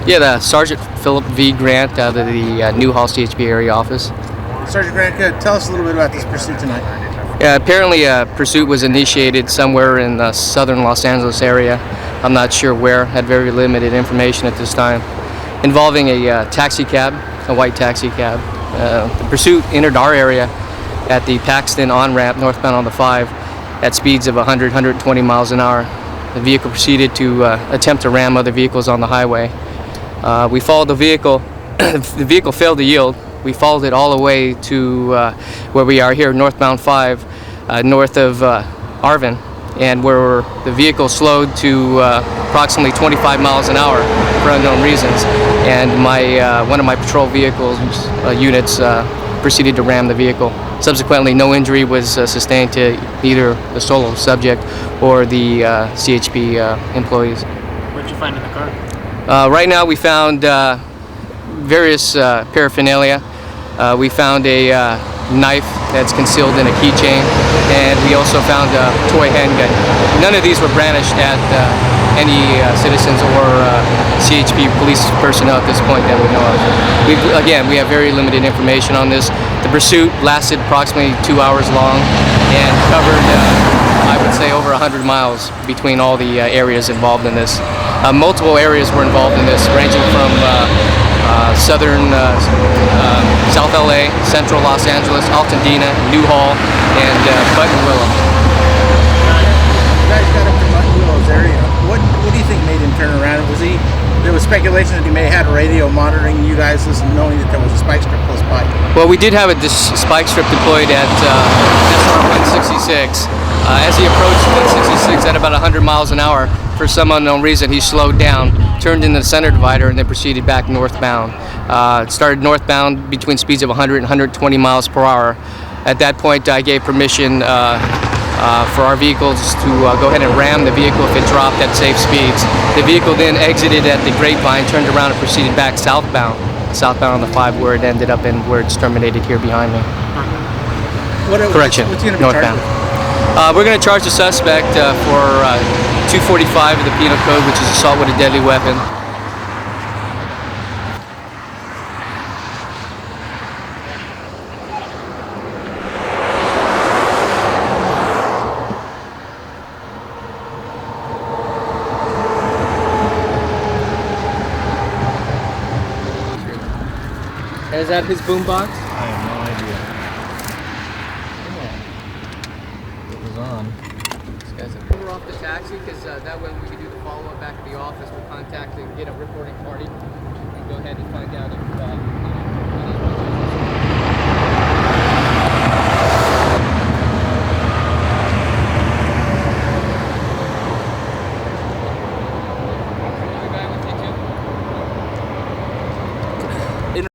Yeah, the Sergeant Phillip V. Grant out of the Newhall CHP area office. Sergeant Grant, tell us a little bit about this pursuit tonight. Apparently a pursuit was initiated somewhere in the southern Los Angeles area. I'm not sure where, had very limited information at this time, involving a taxi cab, a white taxi cab. The pursuit entered our area at the Paxton on-ramp northbound on the 5 at speeds of 100, 120 miles an hour. The vehicle proceeded to attempt to ram other vehicles on the highway. We followed the vehicle. The vehicle failed to yield. We followed it all the way to where we are here, northbound 5, north of Arvin, and where the vehicle slowed to approximately 25 miles an hour for unknown reasons. And one of my patrol vehicles units proceeded to ram the vehicle. Subsequently, no injury was sustained to either the solo subject or the CHP employees. What did you find in the car? Right now we found various paraphernalia. We found a knife that's concealed in a keychain, and we also found a toy handgun. None of these were brandished at any citizens or CHP police personnel at this point that we know of. We have very limited information on this. The pursuit lasted approximately 2 hours long and covered, I would say, over 100 miles between all the areas involved in this. Multiple areas were involved in this, ranging from southern South LA, central Los Angeles, Altadena, Newhall, and Buttonwillow. You guys got up to Buttonwillow's area. What do you think made him turn around? There was speculation that he may have had radio monitoring you guys, knowing that there was a spike strip close by. Well, we did have a spike strip deployed at SR 166. As he approached 166 at about 100 miles an hour, for some unknown reason, he slowed down, turned into the center divider, and then proceeded back northbound. It started northbound between speeds of 100 and 120 miles per hour. At that point, I gave permission for our vehicles to go ahead and ram the vehicle if it dropped at safe speeds. The vehicle then exited at the Grapevine, turned around and proceeded back southbound on the 5, where it ended up and where it's terminated here behind me. Correction, what's he gonna be northbound. We're going to charge the suspect for 245 of the Penal Code, which is assault with a deadly weapon. Is that his boombox? I have no idea. It was on. We're off the taxi because that way we can do the follow-up back at the office. We'll contact and get a reporting party and go ahead and find out if